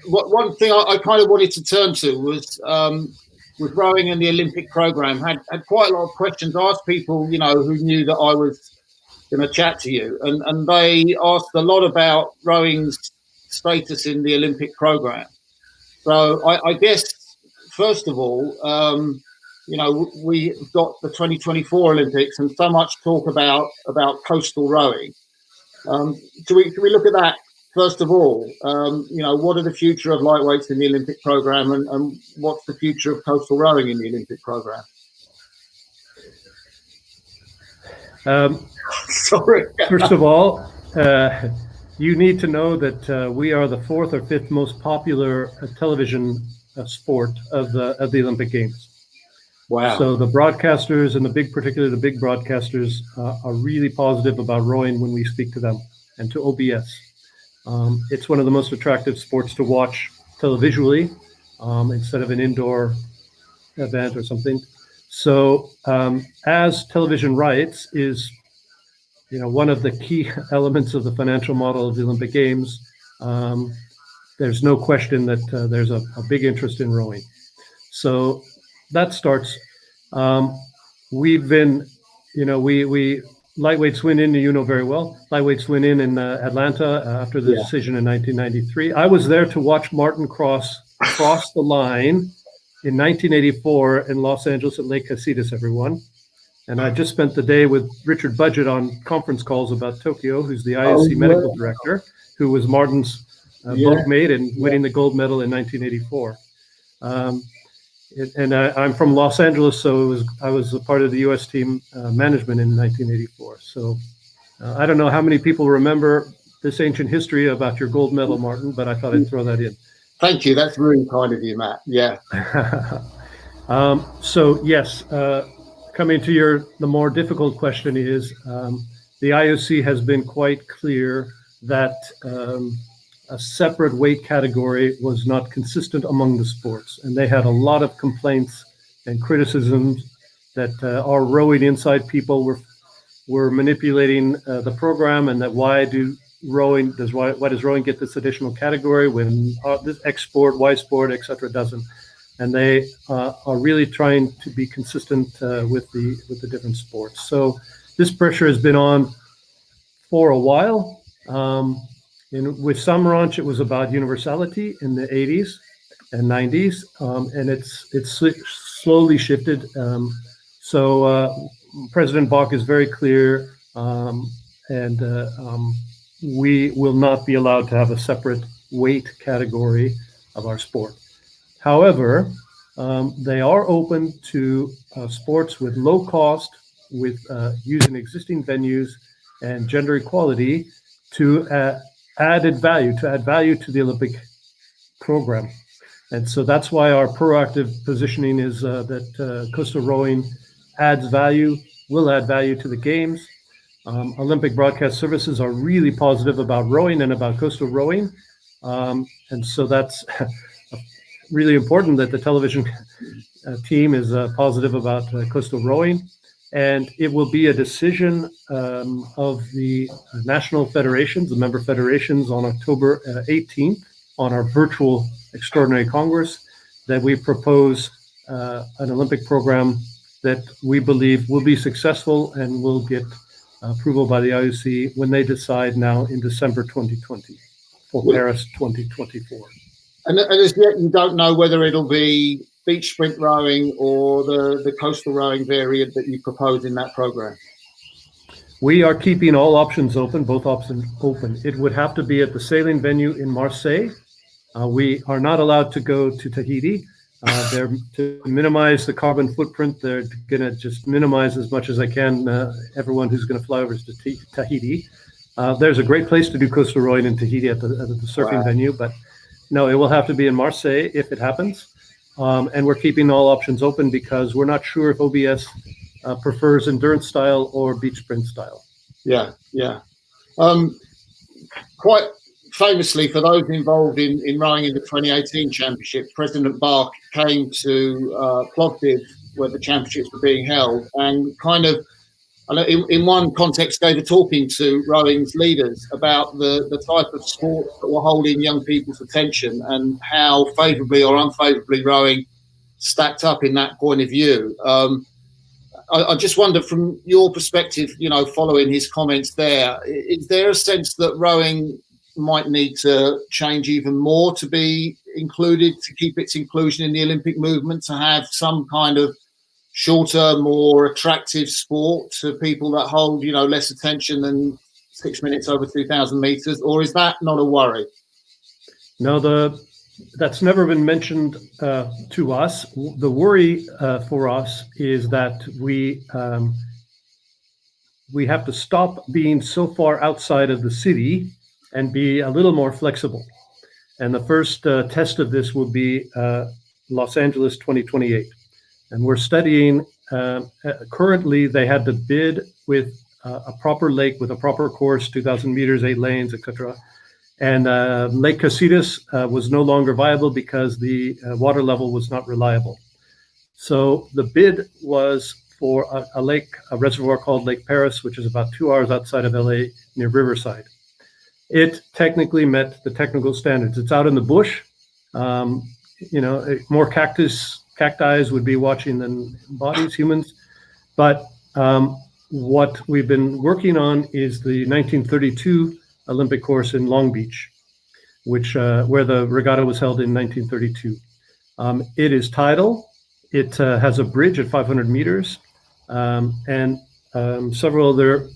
one thing I kind of wanted to turn to was with rowing and the Olympic program. Had quite a lot of questions asked people, who knew that I was going to chat to you, and they asked a lot about rowing's status in the Olympic program. So I guess first of all, we got the 2024 Olympics and so much talk about coastal rowing. Can we look at that first of all? What are the future of lightweights in the Olympic program, and what's the future of coastal rowing in the Olympic program? Sorry. First of all, you need to know that we are the fourth or fifth most popular television sport of the Olympic Games. Wow. So the broadcasters and particularly the big broadcasters are really positive about rowing when we speak to them and to OBS. It's one of the most attractive sports to watch televisually instead of an indoor event or something. So as television rights is, one of the key elements of the financial model of the Olympic Games, there's no question that there's a big interest in rowing. So that starts. We've been, we lightweights went in, very well. Lightweights went in Atlanta after the decision in 1993. I was there to watch Martin cross the line in 1984 in Los Angeles at Lake Casitas, everyone. And I just spent the day with Richard Budgett on conference calls about Tokyo, who's the IOC medical director, who was Martin's boatmate and winning the gold medal in 1984. And I'm from Los Angeles, so I was a part of the U.S. team management in 1984. So I don't know how many people remember this ancient history about your gold medal, Martin, but I thought I'd throw that in. Thank you. That's really kind of you, Matt. Yeah. So yes, coming to the more difficult question is the IOC has been quite clear that a separate weight category was not consistent among the sports. And they had a lot of complaints and criticisms that our rowing inside people were manipulating the program, and that why does rowing get this additional category when this X sport, Y sport, etc. doesn't? And they are really trying to be consistent with the different sports. So this pressure has been on for a while. With some ranch, it was about universality in the 80s and 90s, and it's slowly shifted. So President Bach is very clear, and we will not be allowed to have a separate weight category of our sport. However, they are open to sports with low cost, with using existing venues and gender equality to add value to the Olympic program. And so that's why our proactive positioning is that coastal rowing will add value to the Games. Olympic broadcast services are really positive about rowing and about coastal rowing. And so that's really important that the television team is positive about coastal rowing. And it will be a decision of the national federations, the member federations, on October 18th on our virtual extraordinary Congress, that we propose an Olympic program that we believe will be successful and will get approval by the IOC when they decide now in December 2020 for Paris 2024. And as yet, you don't know whether it'll be beach sprint rowing or the coastal rowing variant that you propose in that program? We are keeping all options open, both options open. It would have to be at the sailing venue in Marseille. We are not allowed to go to Tahiti. They're to minimize the carbon footprint. They're going to just minimize as much as I can everyone who's going to fly over to Tahiti. There's a great place to do coastal rowing in Tahiti at the surfing venue, but no, it will have to be in Marseille if it happens. And we're keeping all options open because we're not sure if OBS prefers endurance style or beach sprint style. Yeah. Quite famously, for those involved in rowing in the 2018 championship, President Bach came to Plovdiv, where the championships were being held, and kind of I know in one context gave a talking to rowing's leaders about the type of sports that were holding young people's attention and how favourably or unfavourably rowing stacked up in that point of view. I just wonder, from your perspective, following his comments there, is there a sense that rowing might need to change even more to be included, to keep its inclusion in the Olympic movement, to have some kind of shorter, more attractive sport to people that hold, less attention than 6 minutes over 2,000 meters? Or is that not a worry? No, that's never been mentioned to us. The worry for us is that we have to stop being so far outside of the city and be a little more flexible. And the first test of this will be Los Angeles 2028. And we're studying, currently they had to bid with a proper lake with a proper course, 2,000 meters, 8 lanes, etc. And Lake Casitas was no longer viable because the water level was not reliable. So the bid was for a reservoir called Lake Paris, which is about 2 hours outside of LA near Riverside. It technically met the technical standards. It's out in the bush. More cacti would be watching than bodies, humans. But what we've been working on is the 1932 Olympic course in Long Beach, where the regatta was held in 1932. It is tidal. It has a bridge at 500 meters and several other,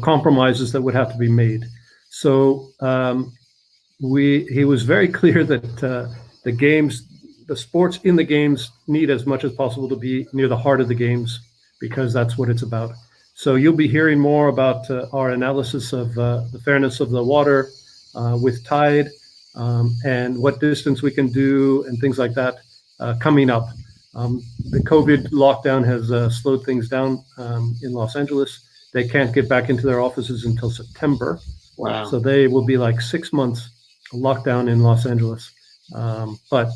compromises that would have to be made. So he was very clear that the sports in the games need as much as possible to be near the heart of the games, because that's what it's about. So you'll be hearing more about our analysis of the fairness of the water with tide and what distance we can do and things like that coming up. The COVID lockdown has slowed things down in Los Angeles. They can't get back into their offices until September. Wow. So they will be like 6 months lockdown in Los Angeles. But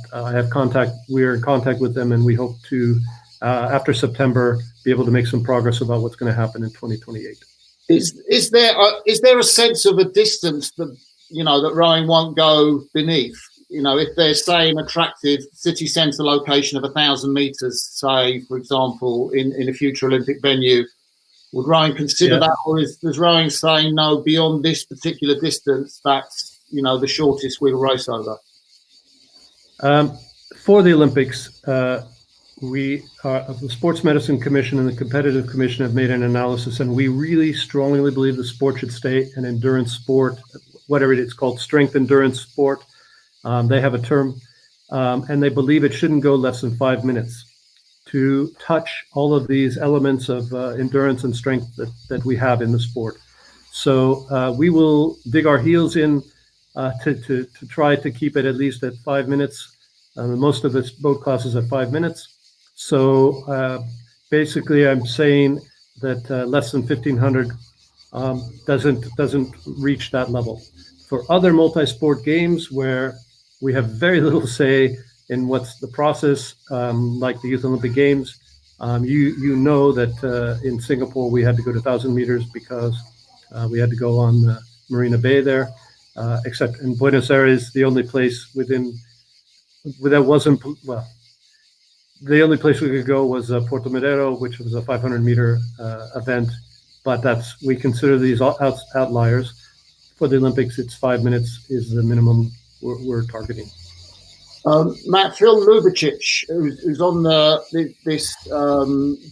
we're in contact with them, and we hope to, after September, be able to make some progress about what's going to happen in 2028. Is there a sense of a distance that, that rowing won't go beneath? If there's, say, an attractive city centre location of 1,000 meters, say, for example, in a future Olympic venue, would rowing consider that, or is rowing saying no, beyond this particular distance, that's, the shortest we'll race over? For the Olympics, the Sports Medicine Commission and the Competitive Commission have made an analysis, and we really strongly believe the sport should stay an endurance sport, whatever it's called, strength endurance sport. They have a term, and they believe it shouldn't go less than 5 minutes to touch all of these elements of endurance and strength that we have in the sport. So we will dig our heels in to try to keep it at least at 5 minutes. Most of its boat classes at 5 minutes. So basically, I'm saying that less than 1,500 doesn't reach that level. For other multi-sport games where we have very little say in what's the process, like the Youth Olympic Games, you know that in Singapore we had to go to 1,000 meters because we had to go on Marina Bay there. Except in Buenos Aires, the only place the only place we could go was Puerto Madero, which was a 500-meter event. But we consider these outliers. For the Olympics, it's 5 minutes is the minimum we're targeting. Matt, Fil Ljubicic, who's on this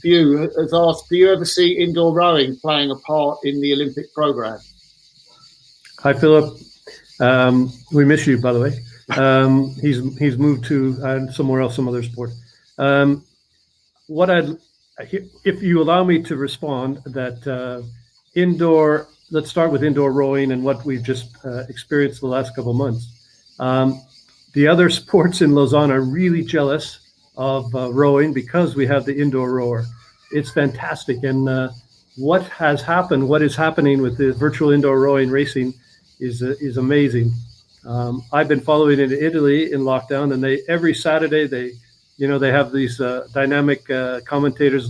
view, has asked, do you ever see indoor rowing playing a part in the Olympic program? Hi, Philip. We miss you, by the way. He's moved to somewhere else, some other sport. If you allow me to respond, that let's start with indoor rowing and what we've just experienced the last couple of months. The other sports in Lausanne are really jealous of rowing because we have the indoor rower. It's fantastic. And what is happening with the virtual indoor rowing racing is amazing. I've been following it in Italy in lockdown, and every Saturday they have these dynamic commentators,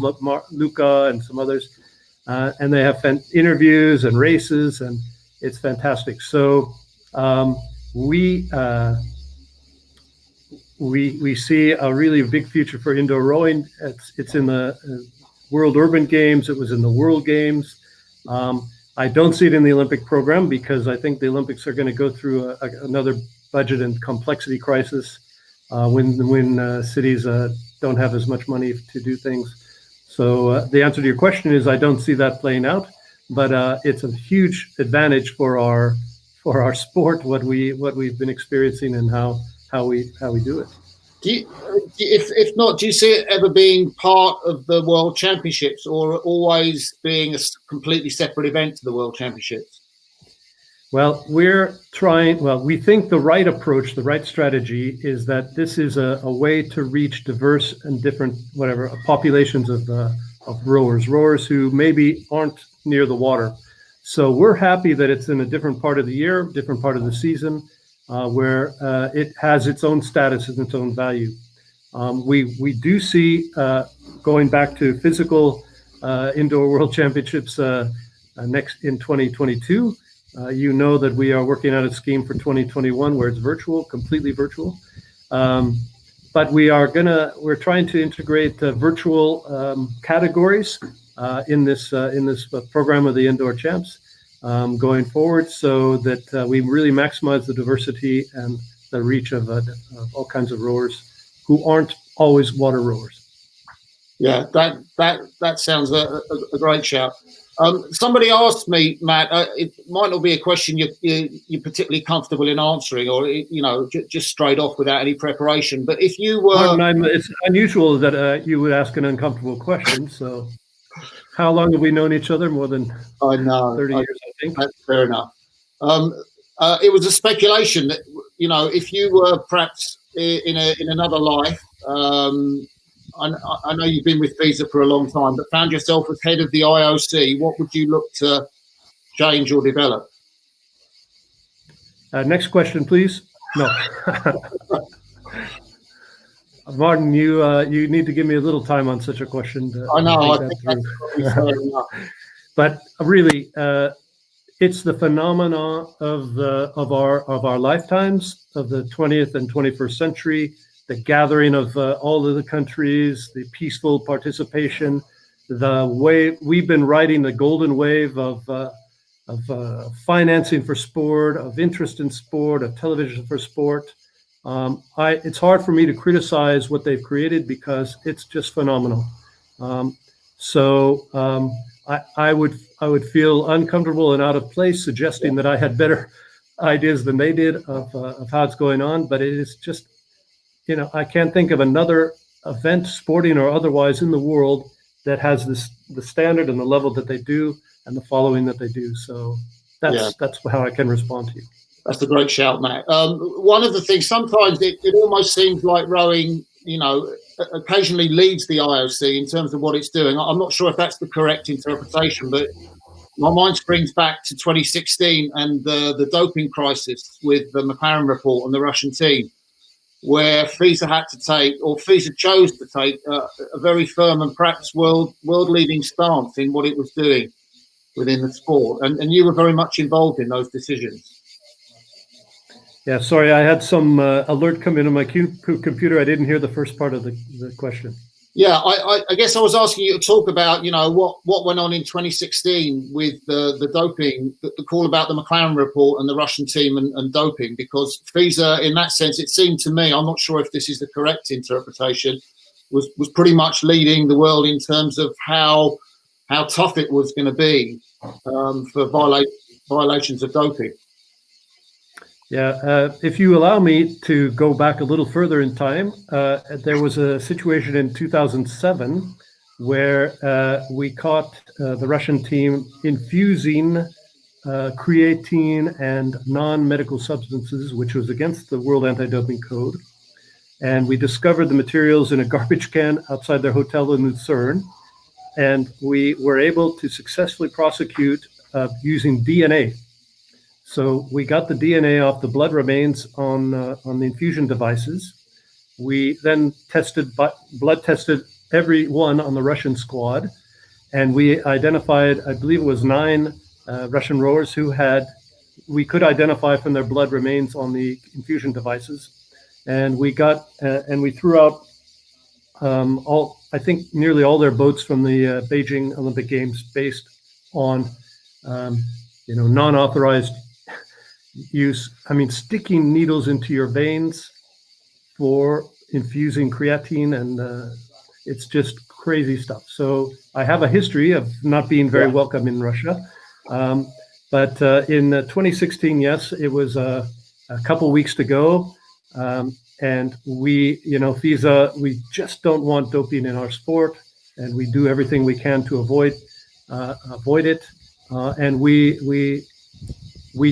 Luca and some others, and they have interviews and races, and it's fantastic. So we see a really big future for indoor rowing. It's in the World Urban Games. It was in the World Games. I don't see it in the Olympic program because I think the Olympics are going to go through another budget and complexity crisis when cities don't have as much money to do things. So the answer to your question is I don't see that playing out, but it's a huge advantage for our sport, what we've been experiencing and how we do it. If not, do you see it ever being part of the World Championships, or always being a completely separate event to the World Championships? Well, we think the right approach, the right strategy is that this is a way to reach diverse and different, populations of rowers who maybe aren't near the water. So we're happy that it's in a different part of the year, different part of the season, where it has its own status and its own value. We do see, going back to physical indoor world championships next in 2022, you know that we are working on a scheme for 2021 where it's virtual, completely virtual. But we're trying to integrate virtual categories in this program of the indoor champs going forward, so that we really maximize the diversity and the reach of all kinds of rowers who aren't always water rowers. Yeah, that sounds a great shout. Somebody asked me, Matt, it might not be a question you're particularly comfortable in answering, or just straight off without any preparation. But if you were, it's unusual that you would ask an uncomfortable question. So, how long have we known each other? More than 30 years, I think. That's fair enough. It was a speculation that if you were perhaps in another life. I know you've been with FISA for a long time, but found yourself as head of the IOC. What would you look to change or develop? Next question, please. No. Martin, you need to give me a little time on such a question. I know. I think that's probably fair enough. But really, it's the phenomena of our lifetimes, of the 20th and 21st century. The gathering of all of the countries, the peaceful participation, the way we've been riding the golden wave of financing for sport, of interest in sport, of television for sport. It's hard for me to criticize what they've created because it's just phenomenal. I would feel uncomfortable and out of place suggesting that I had better ideas than they did of how it's going on, but it is just. I can't think of another event, sporting or otherwise, in the world that has the standard and the level that they do and the following that they do. So that's how I can respond to you. That's a great shout, Matt. One of the things, sometimes it almost seems like rowing, occasionally leads the IOC in terms of what it's doing. I'm not sure if that's the correct interpretation, but my mind springs back to 2016 and the doping crisis with the McLaren report and the Russian team, where FISA chose to take a very firm and perhaps world-leading stance in what it was doing within the sport. And you were very much involved in those decisions. Yeah, sorry, I had some alert come into my computer. I didn't hear the first part of the question. Yeah, I guess I was asking you to talk about, what went on in 2016 with the doping, the call about the McLaren report and the Russian team and doping, because FISA, in that sense, it seemed to me, I'm not sure if this is the correct interpretation, was pretty much leading the world in terms of how tough it was going to be for violations of doping. Yeah, if you allow me to go back a little further in time, there was a situation in 2007 where we caught the Russian team infusing creatine and non-medical substances, which was against the World Anti-Doping Code. And we discovered the materials in a garbage can outside their hotel in Lucerne. And we were able to successfully prosecute using DNA. So we got the DNA off the blood remains on the infusion devices. We then blood tested everyone on the Russian squad, and we identified, I believe it was 9 Russian rowers who we could identify from their blood remains on the infusion devices, and we threw out I think nearly all their boats from the Beijing Olympic Games based on non-authorized use. I mean, sticking needles into your veins for infusing creatine, and it's just crazy stuff. So I have a history of not being very welcome in Russia. But in 2016, yes, it was a couple weeks to go. And we, FISA, we just don't want doping in our sport, and we do everything we can to avoid it. And we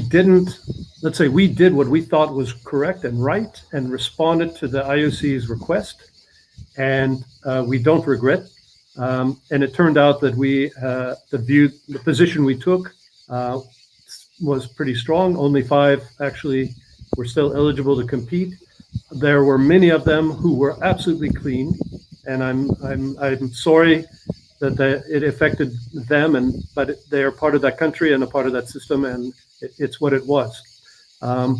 didn't, let's say we did what we thought was correct and right, and responded to the IOC's request, and we don't regret. And it turned out that the position we took was pretty strong. Only 5 actually were still eligible to compete. There were many of them who were absolutely clean, and I'm sorry that it affected them, but they are part of that country and a part of that system, and it's what it was. And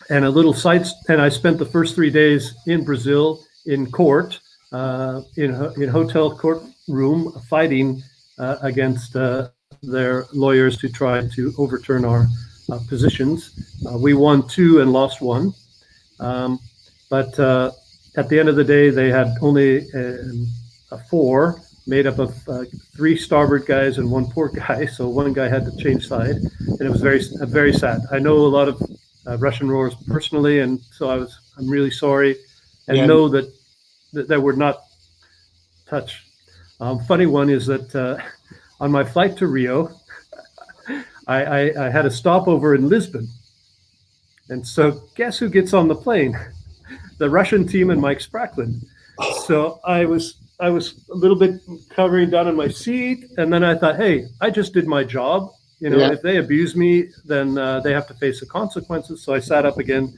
I spent the first 3 days in Brazil in court, in hotel courtroom, fighting against their lawyers to try to overturn our positions. We won 2 and lost 1. But at the end of the day, they had only a 4 made up of 3 starboard guys and 1 port guy. So 1 guy had to change side, and it was very sad. I know a lot of Russian rowers personally, and so I'm really sorry, and know that we're not touched. Funny one is that on my flight to Rio, I had a stopover in Lisbon, and so guess who gets on the plane? The Russian team and Mike Spracklin. So I was a little bit covering down in my seat, and then I thought, hey, I just did my job. If they abuse me, then they have to face the consequences. So I sat up again,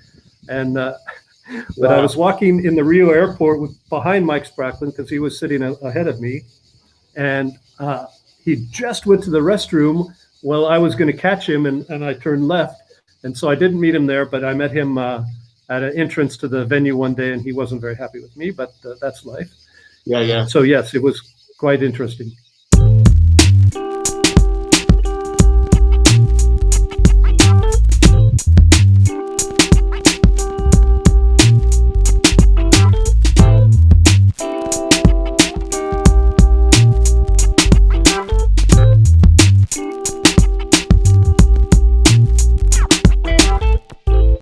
and but I was walking in the Rio airport behind Mike Spracklin because he was sitting ahead of me, and he just went to the restroom. Well, I was going to catch him, and I turned left, and so I didn't meet him there, but I met him at an entrance to the venue one day, and he wasn't very happy with me, but that's life. Yeah. So yes, it was quite interesting.